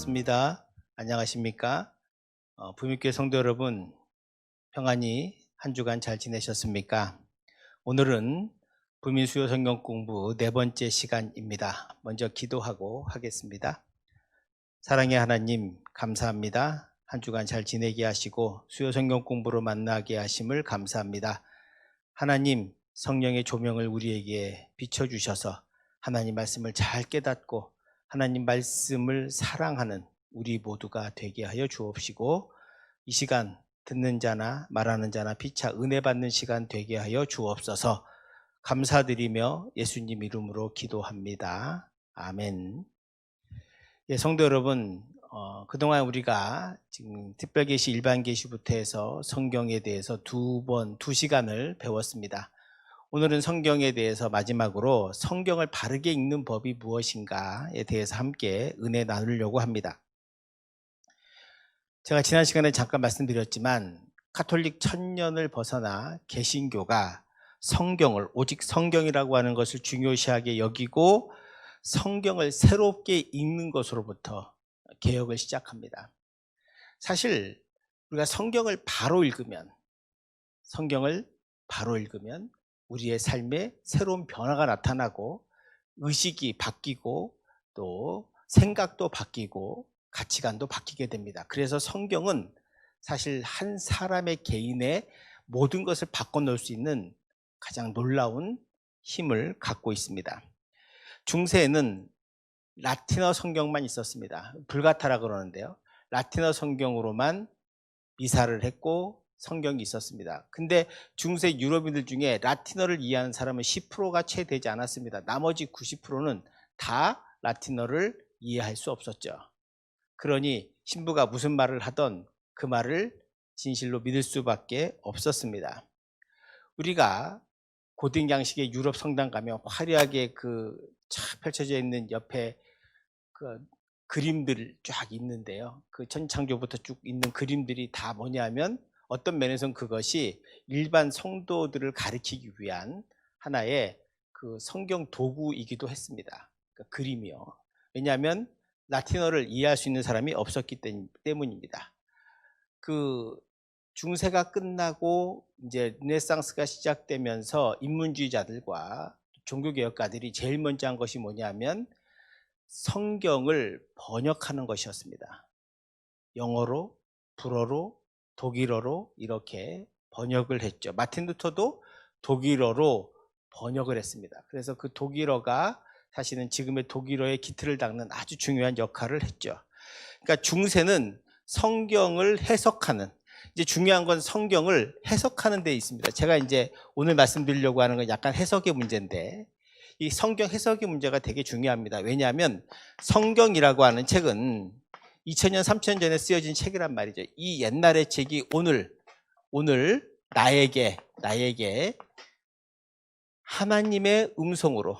반갑습니다. 안녕하십니까? 부미교회 성도 여러분, 평안히 한 주간 잘 지내셨습니까? 오늘은 부민수요 성경 공부 네 번째 시간입니다. 먼저 기도하고 하겠습니다. 사랑의 하나님, 감사합니다. 한 주간 잘 지내게 하시고 수요 성경 공부로 만나게 하심을 감사합니다. 하나님, 성령의 조명을 우리에게 비춰주셔서 하나님 말씀을 잘 깨닫고 하나님 말씀을 사랑하는 우리 모두가 되게 하여 주옵시고, 이 시간 듣는 자나 말하는 자나 피차 은혜 받는 시간 되게 하여 주옵소서. 감사드리며 예수님 이름으로 기도합니다. 아멘. 예, 성도 여러분, 그동안 우리가 지금 특별계시, 일반계시부터 해서 성경에 대해서 두 시간을 배웠습니다. 오늘은 성경에 대해서 마지막으로 성경을 바르게 읽는 법이 무엇인가에 대해서 함께 은혜 나누려고 합니다. 제가 지난 시간에 잠깐 말씀드렸지만 가톨릭 천년을 벗어나 개신교가 성경을, 오직 성경이라고 하는 것을 중요시하게 여기고 성경을 새롭게 읽는 것으로부터 개혁을 시작합니다. 사실 우리가 성경을 바로 읽으면 우리의 삶에 새로운 변화가 나타나고 의식이 바뀌고 또 생각도 바뀌고 가치관도 바뀌게 됩니다. 그래서 성경은 사실 한 사람의 개인의 모든 것을 바꿔놓을 수 있는 가장 놀라운 힘을 갖고 있습니다. 중세에는 라틴어 성경만 있었습니다. 불가타라 그러는데요. 라틴어 성경으로만 미사를 했고 성경이 있었습니다. 근데 중세 유럽인들 중에 라틴어를 이해하는 사람은 10%가 채 되지 않았습니다. 나머지 90%는 다 라틴어를 이해할 수 없었죠. 그러니 신부가 무슨 말을 하던 그 말을 진실로 믿을 수밖에 없었습니다. 우리가 고등 양식의 유럽 성당 가면 화려하게 쫙 펼쳐져 있는 옆에 그림들 쫙 있는데요. 그 천창조부터 쭉 있는 그림들이 다 뭐냐면 어떤 면에서는 그것이 일반 성도들을 가리키기 위한 하나의 그 성경 도구이기도 했습니다. 그러니까 그림이요. 왜냐하면 라틴어를 이해할 수 있는 사람이 없었기 때문입니다. 그 중세가 끝나고 이제 르네상스가 시작되면서 인문주의자들과 종교개혁가들이 제일 먼저 한 것이 뭐냐면 성경을 번역하는 것이었습니다. 영어로, 불어로, 독일어로 이렇게 번역을 했죠. 마틴 루터도 독일어로 번역을 했습니다. 그래서 그 독일어가 사실은 지금의 독일어의 기틀을 닦는 아주 중요한 역할을 했죠. 그러니까 중세는 성경을 해석하는, 이제 중요한 건 성경을 해석하는 데 있습니다. 제가 이제 오늘 말씀드리려고 하는 건 약간 해석의 문제인데, 이 성경 해석의 문제가 되게 중요합니다. 왜냐하면 성경이라고 하는 책은 2000년, 3000년 전에 쓰여진 책이란 말이죠. 이 옛날의 책이 오늘 나에게 하나님의 음성으로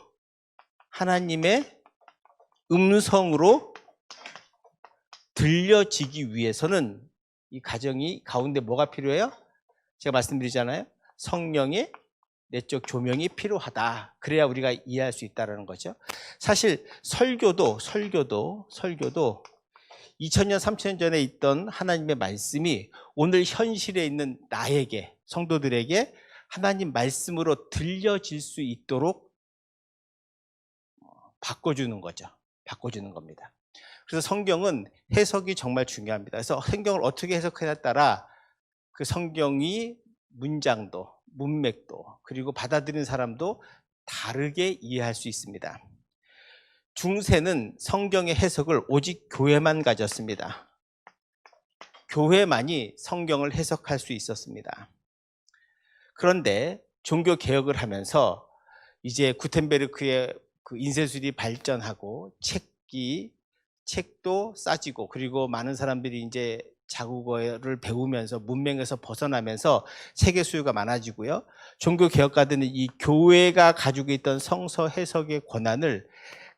들려지기 위해서는 이 가정이 가운데 뭐가 필요해요? 제가 말씀드리잖아요. 성령의 내적 조명이 필요하다. 그래야 우리가 이해할 수 있다는 거죠. 사실 설교도 2000년, 3000년 전에 있던 하나님의 말씀이 오늘 현실에 있는 나에게, 성도들에게 하나님 말씀으로 들려질 수 있도록 바꿔주는 거죠. 바꿔주는 겁니다. 그래서 성경은 해석이 정말 중요합니다. 그래서 성경을 어떻게 해석하냐에 따라 그 성경이 문장도, 문맥도, 그리고 받아들이는 사람도 다르게 이해할 수 있습니다. 중세는 성경의 해석을 오직 교회만 가졌습니다. 교회만이 성경을 해석할 수 있었습니다. 그런데 종교 개혁을 하면서 이제 구텐베르크의 그 인쇄술이 발전하고 책도 싸지고, 그리고 많은 사람들이 이제 자국어를 배우면서 문맹에서 벗어나면서 책의 수요가 많아지고요. 종교 개혁가들은 이 교회가 가지고 있던 성서 해석의 권한을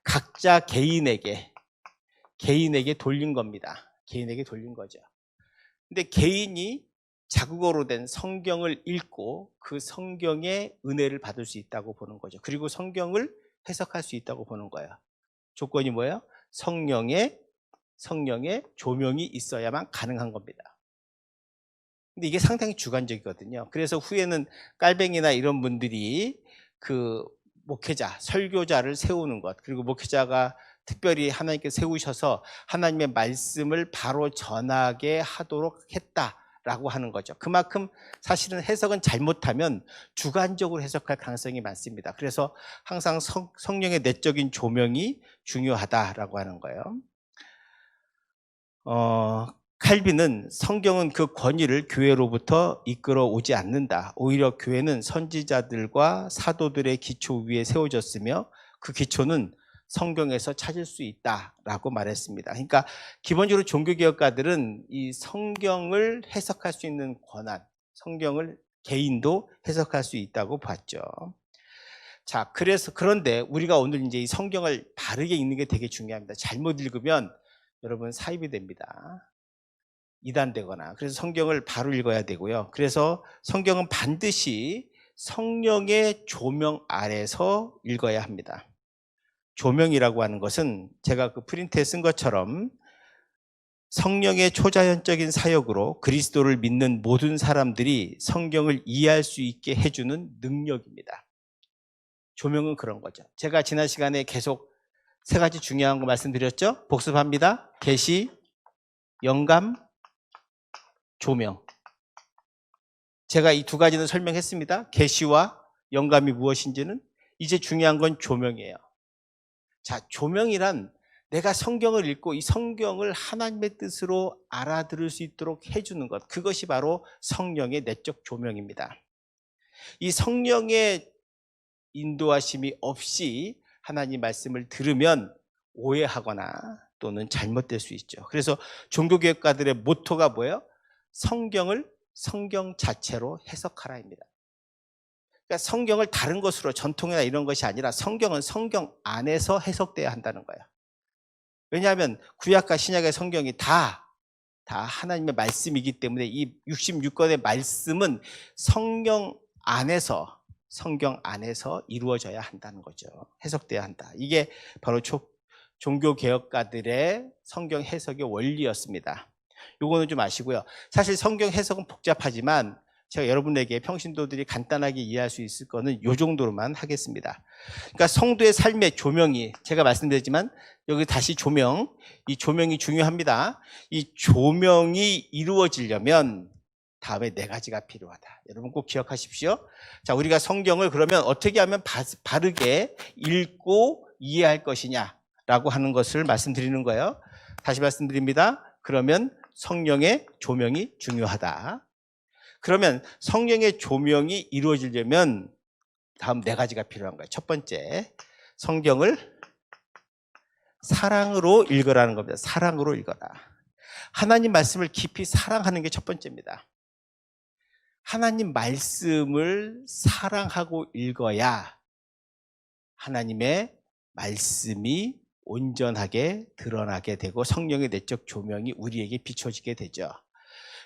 각자 개인에게 돌린 겁니다. 개인에게 돌린 거죠. 근데 개인이 자국어로 된 성경을 읽고 그 성경의 은혜를 받을 수 있다고 보는 거죠. 그리고 성경을 해석할 수 있다고 보는 거예요. 조건이 뭐예요? 성령의 성령의 조명이 있어야만 가능한 겁니다. 근데 이게 상당히 주관적이거든요. 그래서 후에는 깔뱅이나 이런 분들이 그 목회자, 설교자를 세우는 것, 그리고 목회자가 특별히 하나님께 세우셔서 하나님의 말씀을 바로 전하게 하도록 했다라고 하는 거죠. 그만큼 사실은 해석은 잘못하면 주관적으로 해석할 가능성이 많습니다. 그래서 항상 성령의 내적인 조명이 중요하다라고 하는 거예요. 칼빈은 성경은 그 권위를 교회로부터 이끌어 오지 않는다. 오히려 교회는 선지자들과 사도들의 기초 위에 세워졌으며 그 기초는 성경에서 찾을 수 있다라고 말했습니다. 그러니까 기본적으로 종교개혁가들은 이 성경을 해석할 수 있는 권한, 성경을 개인도 해석할 수 있다고 봤죠. 자, 그런데 우리가 오늘 이제 이 성경을 바르게 읽는 게 되게 중요합니다. 잘못 읽으면 여러분 사입이 됩니다. 이단되거나. 그래서 성경을 바로 읽어야 되고요. 그래서 성경은 반드시 성령의 조명 아래서 읽어야 합니다. 조명이라고 하는 것은 제가 그 프린트에 쓴 것처럼 성령의 초자연적인 사역으로 그리스도를 믿는 모든 사람들이 성경을 이해할 수 있게 해주는 능력입니다. 조명은 그런 거죠. 제가 지난 시간에 계속 3가지 중요한 거 말씀드렸죠? 복습합니다. 계시, 영감, 조명. 제가 이 2가지는 설명했습니다. 계시와 영감이 무엇인지는. 이제 중요한 건 조명이에요. 자, 조명이란 내가 성경을 읽고 이 성경을 하나님의 뜻으로 알아들을 수 있도록 해주는 것, 그것이 바로 성령의 내적 조명입니다. 이 성령의 인도하심이 없이 하나님 말씀을 들으면 오해하거나 또는 잘못될 수 있죠. 그래서 종교개혁가들의 모토가 뭐예요? 성경을 성경 자체로 해석하라입니다. 그러니까 성경을 다른 것으로 전통이나 이런 것이 아니라 성경은 성경 안에서 해석돼야 한다는 거예요. 왜냐하면 구약과 신약의 성경이 다 하나님의 말씀이기 때문에 이 66권의 말씀은 성경 안에서 이루어져야 한다는 거죠. 해석돼야 한다. 이게 바로 종교개혁가들의 성경 해석의 원리였습니다. 요거는 좀 아시고요. 사실 성경 해석은 복잡하지만 제가 여러분에게 평신도들이 간단하게 이해할 수 있을 거는 요 정도로만 하겠습니다. 그러니까 성도의 삶의 조명이, 제가 말씀드렸지만 여기 다시 조명, 이 조명이 중요합니다. 이 조명이 이루어지려면 다음에 4가지가 필요하다. 여러분 꼭 기억하십시오. 자, 우리가 성경을 그러면 어떻게 하면 바르게 읽고 이해할 것이냐라고 하는 것을 말씀드리는 거예요. 다시 말씀드립니다. 그러면 성령의 조명이 중요하다. 그러면 성령의 조명이 이루어지려면 다음 4가지가 필요한 거예요. 첫 번째, 성경을 사랑으로 읽으라는 겁니다. 사랑으로 읽어라. 하나님 말씀을 깊이 사랑하는 게 첫 번째입니다. 하나님 말씀을 사랑하고 읽어야 하나님의 말씀이 온전하게 드러나게 되고 성령의 내적 조명이 우리에게 비춰지게 되죠.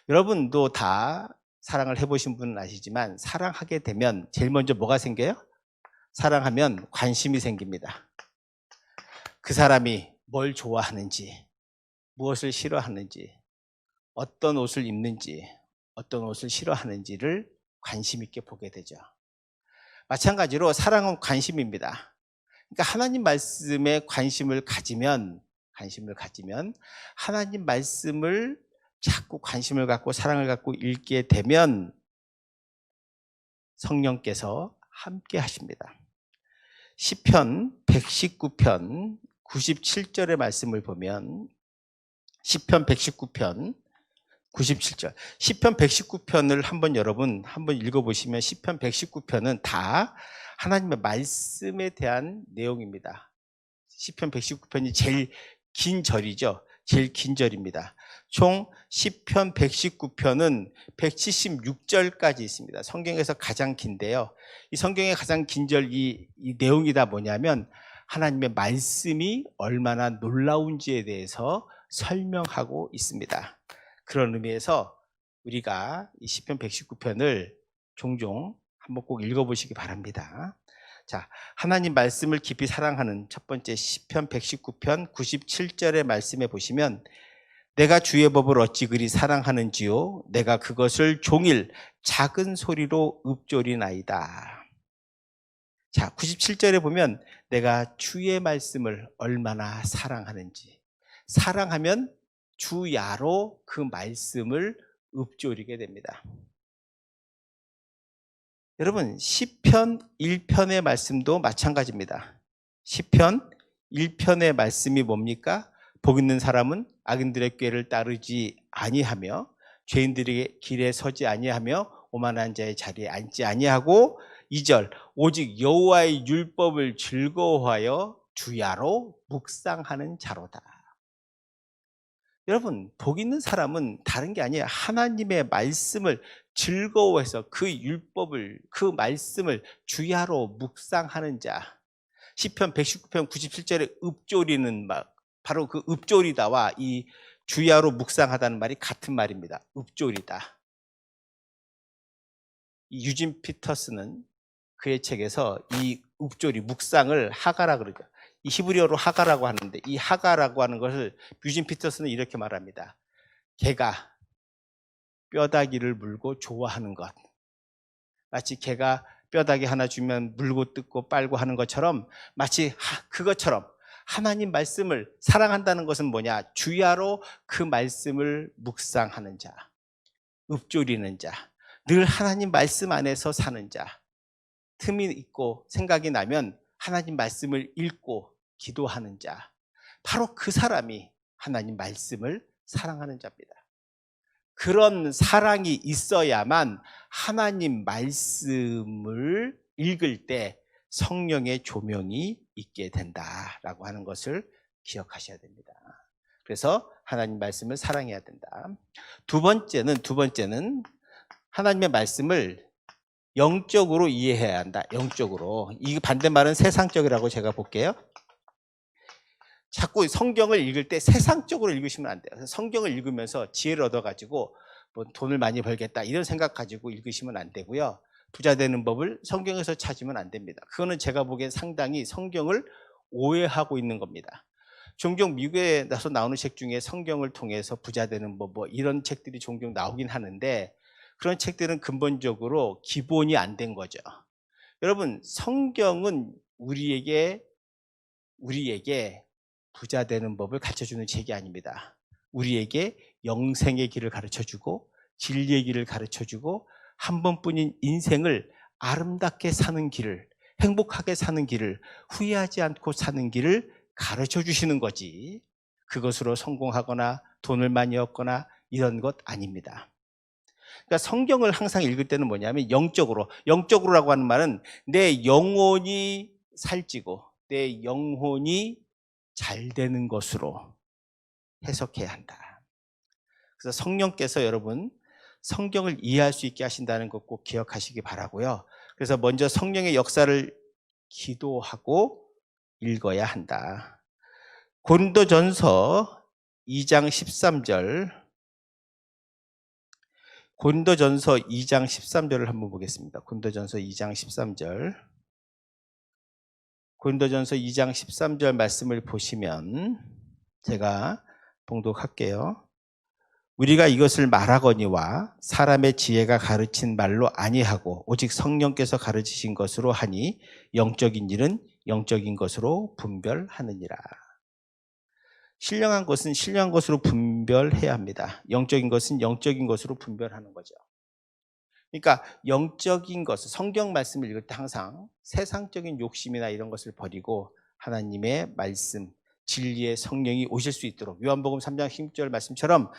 여러분도 다 사랑을 해보신 분은 아시지만 사랑하게 되면 제일 먼저 뭐가 생겨요? 사랑하면 관심이 생깁니다. 그 사람이 뭘 좋아하는지, 무엇을 싫어하는지, 어떤 옷을 입는지, 어떤 옷을 싫어하는지를 관심 있게 보게 되죠. 마찬가지로 사랑은 관심입니다. 그러니까 하나님 말씀에 관심을 가지면 하나님 말씀을 자꾸 관심을 갖고 사랑을 갖고 읽게 되면 성령께서 함께 하십니다. 시편 119편 97절의 말씀을 보면 시편 119편 97절. 시편 119편을 여러분 한번 읽어보시면 시편 119편은 다 하나님의 말씀에 대한 내용입니다. 시편 119편이 제일 긴 절이죠. 제일 긴 절입니다. 총 시편 119편은 176절까지 있습니다. 성경에서 가장 긴데요. 이 성경의 가장 긴 절 이 내용이 다 뭐냐면 하나님의 말씀이 얼마나 놀라운지에 대해서 설명하고 있습니다. 그런 의미에서 우리가 이 시편 119편을 종종 한번 꼭 읽어보시기 바랍니다. 자, 하나님 말씀을 깊이 사랑하는 첫 번째 시편 119편 97절의 말씀에 보시면 내가 주의 법을 어찌 그리 사랑하는지요 내가 그것을 종일 작은 소리로 읊조리나이다. 자, 97절에 보면 내가 주의 말씀을 얼마나 사랑하는지, 사랑하면 주야로 그 말씀을 읊조리게 됩니다. 여러분, 시편 1편의 말씀도 마찬가지입니다. 시편 1편의 말씀이 뭡니까? 복 있는 사람은 악인들의 꾀를 따르지 아니하며 죄인들의 길에 서지 아니하며 오만한 자의 자리에 앉지 아니하고 2절 오직 여호와의 율법을 즐거워하여 주야로 묵상하는 자로다. 여러분, 복 있는 사람은 다른 게 아니에요. 하나님의 말씀을 즐거워해서 그 율법을, 그 말씀을 주야로 묵상하는 자. 시편 119편 97절에 읊조리는 말, 바로 그 읊조리다와 이 주야로 묵상하다는 말이 같은 말입니다. 읊조리다. 이 유진 피터스는 그의 책에서 이 읊조리, 묵상을 하가라 그러죠. 이 히브리어로 하가라고 하는데 이 하가라고 하는 것을 유진 피터스는 이렇게 말합니다. 개가 뼈다귀를 물고 좋아하는 것. 마치 개가 뼈다귀 하나 주면 물고 뜯고 빨고 하는 것처럼 마치 그것처럼 하나님 말씀을 사랑한다는 것은 뭐냐? 주야로 그 말씀을 묵상하는 자, 읊조리는 자, 늘 하나님 말씀 안에서 사는 자, 틈이 있고 생각이 나면 하나님 말씀을 읽고 기도하는 자, 바로 그 사람이 하나님 말씀을 사랑하는 자입니다. 그런 사랑이 있어야만 하나님 말씀을 읽을 때 성령의 조명이 있게 된다라고 하는 것을 기억하셔야 됩니다. 그래서 하나님 말씀을 사랑해야 된다. 두 번째는 하나님의 말씀을 영적으로 이해해야 한다. 영적으로. 이 반대말은 세상적이라고 제가 볼게요. 자꾸 성경을 읽을 때 세상적으로 읽으시면 안 돼요. 성경을 읽으면서 지혜를 얻어가지고 뭐 돈을 많이 벌겠다 이런 생각 가지고 읽으시면 안 되고요. 부자 되는 법을 성경에서 찾으면 안 됩니다. 그거는 제가 보기엔 상당히 성경을 오해하고 있는 겁니다. 종종 미국에 나서 나오는 책 중에 성경을 통해서 부자 되는 법 뭐 이런 책들이 종종 나오긴 하는데 그런 책들은 근본적으로 기본이 안 된 거죠. 여러분, 성경은 우리에게 부자 되는 법을 가르쳐주는 책이 아닙니다. 우리에게 영생의 길을 가르쳐주고 진리의 길을 가르쳐주고 한 번뿐인 인생을 아름답게 사는 길을, 행복하게 사는 길을, 후회하지 않고 사는 길을 가르쳐주시는 거지, 그것으로 성공하거나 돈을 많이 얻거나 이런 것 아닙니다. 그러니까 성경을 항상 읽을 때는 뭐냐면 영적으로라고 하는 말은 내 영혼이 살찌고 내 영혼이 잘 되는 것으로 해석해야 한다. 그래서 성령께서 여러분 성경을 이해할 수 있게 하신다는 것 꼭 기억하시기 바라고요. 그래서 먼저 성령의 역사를 기도하고 읽어야 한다. 고린도전서 2장 13절 고린도전서 2장 13절을 한번 보겠습니다. 고린도전서 2장 13절. 고린도전서 2장 13절 말씀을 보시면 제가 봉독할게요. 우리가 이것을 말하거니와 사람의 지혜가 가르친 말로 아니하고 오직 성령께서 가르치신 것으로 하니 영적인 일은 영적인 것으로 분별하느니라. 신령한 것은 신령한 것으로 분별해야 합니다. 영적인 것은 영적인 것으로 분별하는 거죠. 그러니까 영적인 것, 성경 말씀을 읽을 때 항상 세상적인 욕심이나 이런 것을 버리고 하나님의 말씀, 진리의 성령이 오실 수 있도록 요한복음 3장 16절 말씀처럼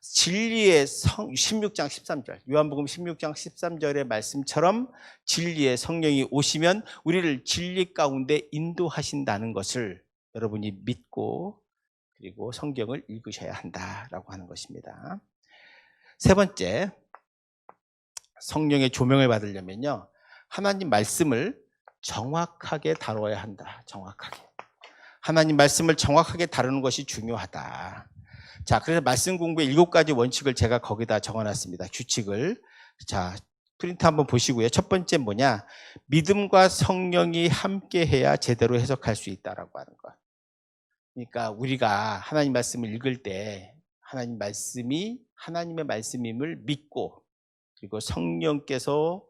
진리의 16장 13절 요한복음 16장 13절의 말씀처럼 진리의 성령이 오시면 우리를 진리 가운데 인도하신다는 것을 여러분이 믿고 그리고 성경을 읽으셔야 한다라고 하는 것입니다. 세 번째, 성령의 조명을 받으려면요, 하나님 말씀을 정확하게 다뤄야 한다. 정확하게. 하나님 말씀을 정확하게 다루는 것이 중요하다. 자, 그래서 말씀 공부의 7가지 원칙을 제가 거기다 적어놨습니다. 규칙을. 자, 프린트 한번 보시고요. 첫 번째 뭐냐? 믿음과 성령이 함께해야 제대로 해석할 수 있다라고 하는 것. 그러니까 우리가 하나님 말씀을 읽을 때 하나님 말씀이 하나님의 말씀임을 믿고, 그리고 성령께서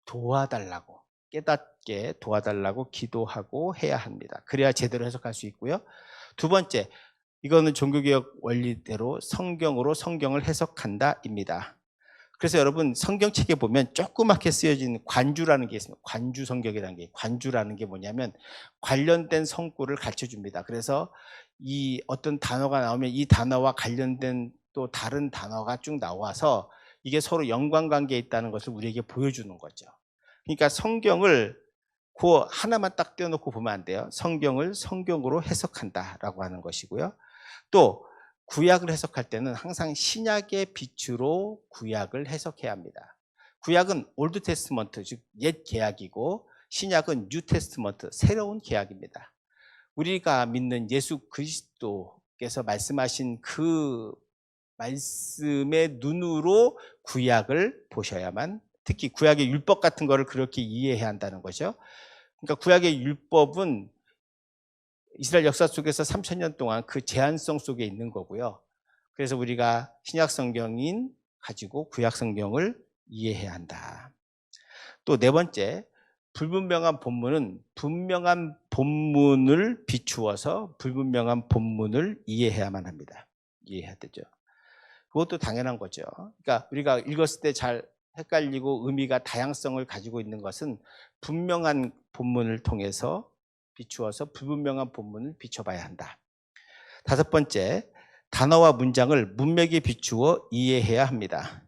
도와달라고, 깨닫게 도와달라고 기도하고 해야 합니다. 그래야 제대로 해석할 수 있고요. 두 번째, 이거는 종교개혁 원리대로 성경으로 성경을 해석한다입니다. 그래서 여러분 성경책에 보면 조그맣게 쓰여진 관주라는 게 있습니다. 관주 성경이라는 게, 관주라는 게 뭐냐면 관련된 성구를 가르쳐 줍니다. 그래서 이 어떤 단어가 나오면 이 단어와 관련된 또 다른 단어가 쭉 나와서 이게 서로 연관관계에 있다는 것을 우리에게 보여주는 거죠. 그러니까 성경을 그 하나만 딱 떼어놓고 보면 안 돼요. 성경을 성경으로 해석한다라고 하는 것이고요. 또 구약을 해석할 때는 항상 신약의 빛으로 구약을 해석해야 합니다. 구약은 올드 테스트먼트, 즉 옛 계약이고, 신약은 뉴 테스트먼트, 새로운 계약입니다. 우리가 믿는 예수 그리스도께서 말씀하신 그 말씀의 눈으로 구약을 보셔야만, 특히 구약의 율법 같은 거를 그렇게 이해해야 한다는 거죠. 그러니까 구약의 율법은 이스라엘 역사 속에서 3000년 동안 그 제한성 속에 있는 거고요. 그래서 우리가 신약 성경인 가지고 구약 성경을 이해해야 한다. 또 네 번째, 불분명한 본문은 분명한 본문을 비추어서 불분명한 본문을 이해해야만 합니다. 이해해야 되죠. 그것도 당연한 거죠. 그러니까 우리가 읽었을 때 잘 헷갈리고 의미가 다양성을 가지고 있는 것은 분명한 본문을 통해서 비추어서 불분명한 본문을 비춰봐야 한다. 다섯 번째, 단어와 문장을 문맥에 비추어 이해해야 합니다.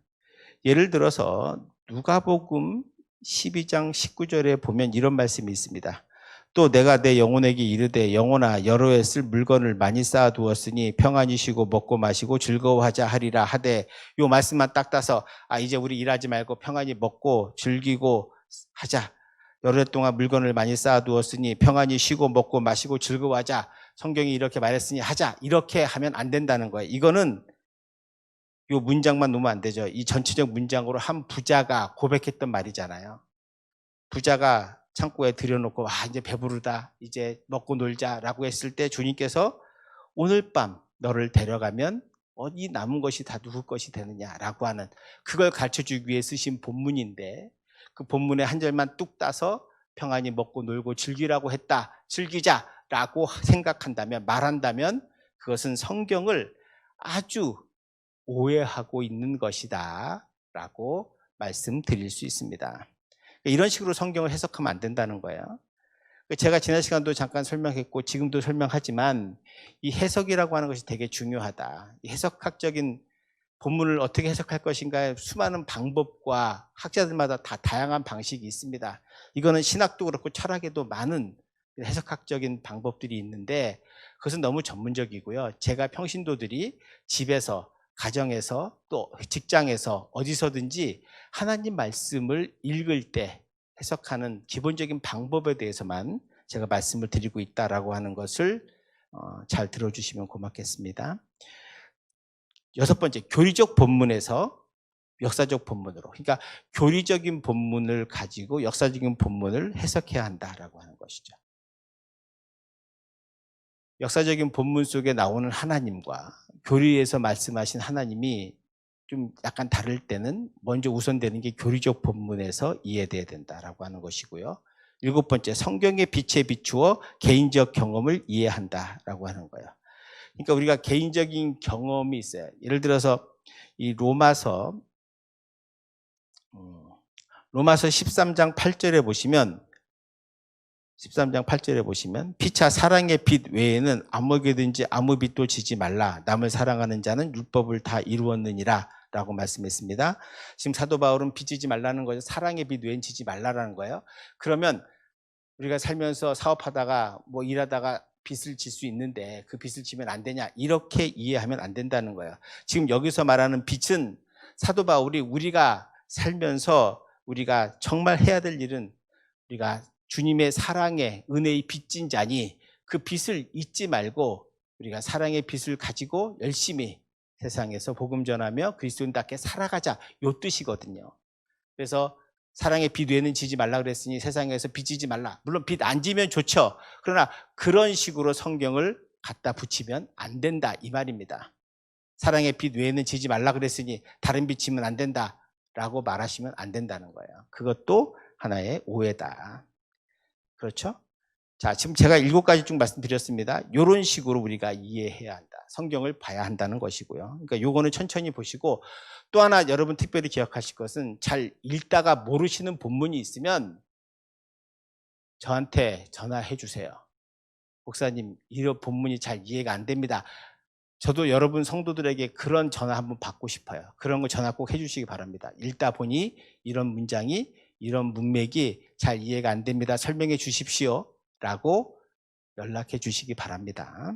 예를 들어서 누가복음 12장 19절에 보면 이런 말씀이 있습니다. 또 내가 내 영혼에게 이르되 영혼아 여러 해 쓸 물건을 많이 쌓아두었으니 평안히 쉬고 먹고 마시고 즐거워하자 하리라 하되, 이 말씀만 딱 따서 이제 우리 일하지 말고 평안히 먹고 즐기고 하자, 여러 해 동안 물건을 많이 쌓아두었으니 평안히 쉬고 먹고 마시고 즐거워하자, 성경이 이렇게 말했으니 하자, 이렇게 하면 안 된다는 거예요. 이거는 이 문장만 놓으면 안 되죠. 이 전체적 문장으로 한 부자가 고백했던 말이잖아요. 부자가 창고에 들여놓고 이제 배부르다, 이제 먹고 놀자라고 했을 때 주님께서 오늘 밤 너를 데려가면 이 남은 것이 다 누구 것이 되느냐라고 하는, 그걸 가르쳐주기 위해 쓰신 본문인데, 그 본문의 한 절만 뚝 따서 평안히 먹고 놀고 즐기라고 했다, 즐기자라고 생각한다면, 말한다면 그것은 성경을 아주 오해하고 있는 것이다 라고 말씀드릴 수 있습니다. 이런 식으로 성경을 해석하면 안 된다는 거예요. 제가 지난 시간도 잠깐 설명했고 지금도 설명하지만 이 해석이라고 하는 것이 되게 중요하다. 이 해석학적인 본문을 어떻게 해석할 것인가에 수많은 방법과 학자들마다 다 다양한 방식이 있습니다. 이거는 신학도 그렇고 철학에도 많은 해석학적인 방법들이 있는데 그것은 너무 전문적이고요. 제가 평신도들이 집에서, 가정에서, 또 직장에서 어디서든지 하나님 말씀을 읽을 때 해석하는 기본적인 방법에 대해서만 제가 말씀을 드리고 있다라고 하는 것을 잘 들어주시면 고맙겠습니다. 여섯 번째, 교리적 본문에서 역사적 본문으로, 그러니까 교리적인 본문을 가지고 역사적인 본문을 해석해야 한다라고 하는 것이죠. 역사적인 본문 속에 나오는 하나님과 교리에서 말씀하신 하나님이 좀 약간 다를 때는 먼저 우선되는 게 교리적 본문에서 이해돼야 된다라고 하는 것이고요. 일곱 번째, 성경의 빛에 비추어 개인적 경험을 이해한다라고 하는 거예요. 그러니까 우리가 개인적인 경험이 있어요. 예를 들어서 이 로마서 13장 8절에 보시면, 13장 8절에 보시면 피차 사랑의 빛 외에는 아무에게든지 아무 빛도 지지 말라, 남을 사랑하는 자는 율법을 다 이루었느니라 라고 말씀했습니다. 지금 사도 바울은 빛 지지 말라는 거죠. 사랑의 빛 외에는 지지 말라라는 거예요. 그러면 우리가 살면서 사업하다가 뭐 일하다가 빚을 질 수 있는데 그 빚을 지면 안 되냐, 이렇게 이해하면 안 된다는 거예요. 지금 여기서 말하는 빚은 사도 바울이 우리가 살면서 우리가 정말 해야 될 일은 우리가 주님의 사랑의 은혜의 빚진 자니 그 빚을 잊지 말고 우리가 사랑의 빚을 가지고 열심히 세상에서 복음 전하며 그리스도인답게 살아가자, 요 뜻이거든요. 그래서 사랑의 빛 외에는 지지 말라 그랬으니 세상에서 빚지지 말라. 물론 빚 안 지면 좋죠. 그러나 그런 식으로 성경을 갖다 붙이면 안 된다 이 말입니다. 사랑의 빛 외에는 지지 말라 그랬으니 다른 빛 지면 안 된다라고 말하시면 안 된다는 거예요. 그것도 하나의 오해다. 그렇죠? 자, 지금 제가 7가지 쭉 말씀드렸습니다. 이런 식으로 우리가 이해해야 한다. 성경을 봐야 한다는 것이고요. 그러니까 요거는 천천히 보시고, 또 하나 여러분 특별히 기억하실 것은, 잘 읽다가 모르시는 본문이 있으면 저한테 전화해 주세요. 목사님, 이런 본문이 잘 이해가 안 됩니다. 저도 여러분 성도들에게 그런 전화 한번 받고 싶어요. 그런 거 전화 꼭 해주시기 바랍니다. 읽다 보니 이런 문장이, 이런 문맥이 잘 이해가 안 됩니다. 설명해 주십시오. 라고 연락해 주시기 바랍니다.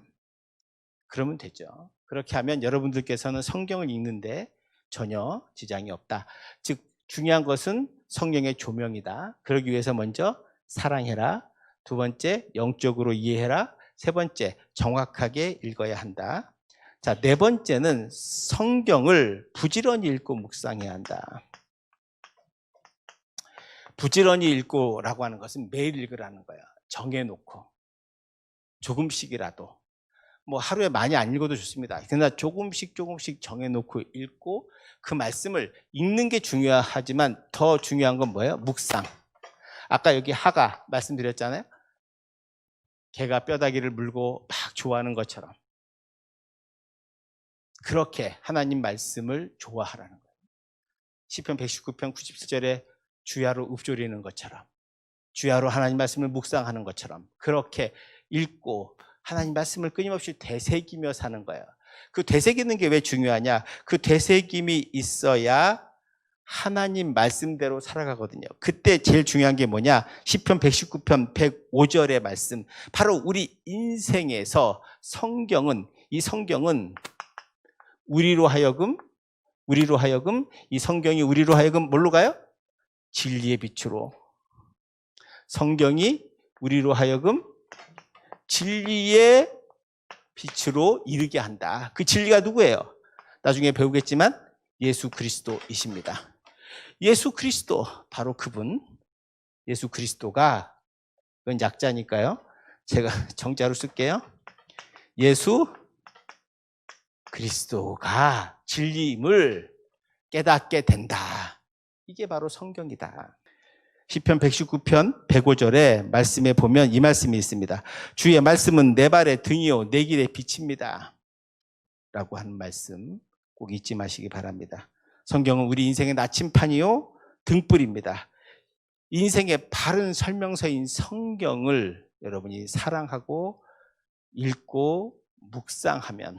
그러면 되죠. 그렇게 하면 여러분들께서는 성경을 읽는데 전혀 지장이 없다. 즉 중요한 것은 성령의 조명이다. 그러기 위해서 먼저 사랑해라. 두 번째, 영적으로 이해해라. 세 번째, 정확하게 읽어야 한다. 자, 네 번째는 성경을 부지런히 읽고 묵상해야 한다. 부지런히 읽고라고 하는 것은 매일 읽으라는 거야. 정해놓고 조금씩이라도, 뭐 하루에 많이 안 읽어도 좋습니다. 그러나 조금씩 정해놓고 읽고, 그 말씀을 읽는 게 중요하지만 더 중요한 건 뭐예요? 묵상. 아까 여기 하가 말씀드렸잖아요. 개가 뼈다귀를 물고 막 좋아하는 것처럼 그렇게 하나님 말씀을 좋아하라는 거예요. 시편 119편 97절에 주야로 읊조리는 것처럼, 주야로 하나님 말씀을 묵상하는 것처럼 그렇게 읽고 하나님 말씀을 끊임없이 되새기며 사는 거예요. 그 되새기는 게 왜 중요하냐? 그 되새김이 있어야 하나님 말씀대로 살아가거든요. 그때 제일 중요한 게 뭐냐? 시편 119편 105절의 말씀. 바로 우리 인생에서 이 성경은 우리로 하여금 이 성경이 우리로 하여금 뭘로 가요? 진리의 빛으로. 성경이 우리로 하여금 진리의 빛으로 이르게 한다. 그 진리가 누구예요? 나중에 배우겠지만 예수 그리스도이십니다. 예수 그리스도, 바로 그분. 예수 그리스도가, 이건 약자니까요. 제가 정자로 쓸게요. 예수 그리스도가 진리임을 깨닫게 된다. 이게 바로 성경이다. 시편 119편 105절에 말씀에 보면 이 말씀이 있습니다. 주의 말씀은 내 발의 등이요 내 길의 빛입니다. 라고 하는 말씀 꼭 잊지 마시기 바랍니다. 성경은 우리 인생의 나침판이요 등불입니다. 인생의 바른 설명서인 성경을 여러분이 사랑하고 읽고 묵상하면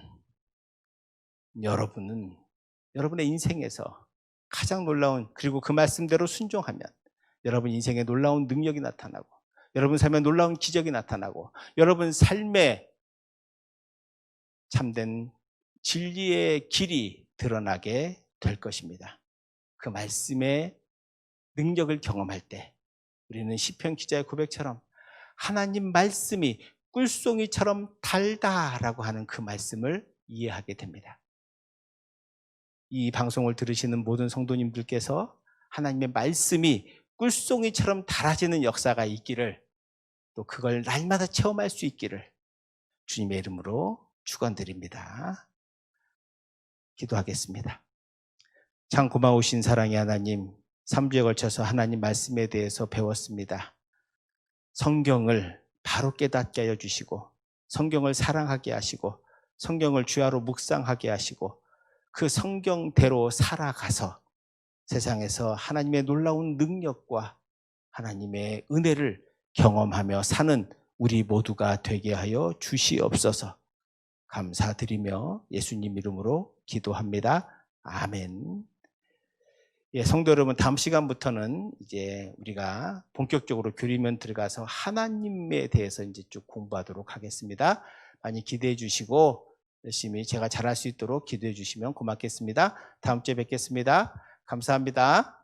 여러분의 인생에서 가장 놀라운, 그리고 그 말씀대로 순종하면 여러분 인생에 놀라운 능력이 나타나고, 여러분 삶에 놀라운 기적이 나타나고, 여러분 삶에 참된 진리의 길이 드러나게 될 것입니다. 그 말씀의 능력을 경험할 때 우리는 시편 기자의 고백처럼 하나님 말씀이 꿀송이처럼 달다라고 하는 그 말씀을 이해하게 됩니다. 이 방송을 들으시는 모든 성도님들께서 하나님의 말씀이 꿀송이처럼 달아지는 역사가 있기를, 또 그걸 날마다 체험할 수 있기를 주님의 이름으로 축원드립니다. 기도하겠습니다. 참 고마우신 사랑의 하나님, 3주에 걸쳐서 하나님 말씀에 대해서 배웠습니다. 성경을 바로 깨닫게 하여 주시고, 성경을 사랑하게 하시고, 성경을 주야로 묵상하게 하시고, 그 성경대로 살아가서 세상에서 하나님의 놀라운 능력과 하나님의 은혜를 경험하며 사는 우리 모두가 되게 하여 주시옵소서. 감사드리며 예수님 이름으로 기도합니다. 아멘. 예, 성도 여러분, 다음 시간부터는 이제 우리가 본격적으로 교리면 들어가서 하나님에 대해서 이제 쭉 공부하도록 하겠습니다. 많이 기대해 주시고 열심히 제가 잘할 수 있도록 기도해 주시면 고맙겠습니다. 다음 주에 뵙겠습니다. 감사합니다.